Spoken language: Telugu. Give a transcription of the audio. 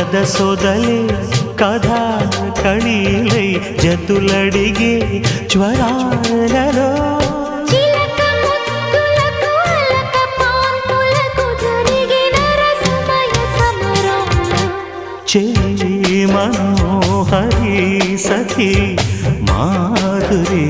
కథ సొదలే కథా కళీలై జతులడిగే జ్వరాలలో చిలక ముద్దులకు అలక పాన్పులకు జరిగిన రసమయ సమరంలో చెలి మనోహరి సఖి మాధురి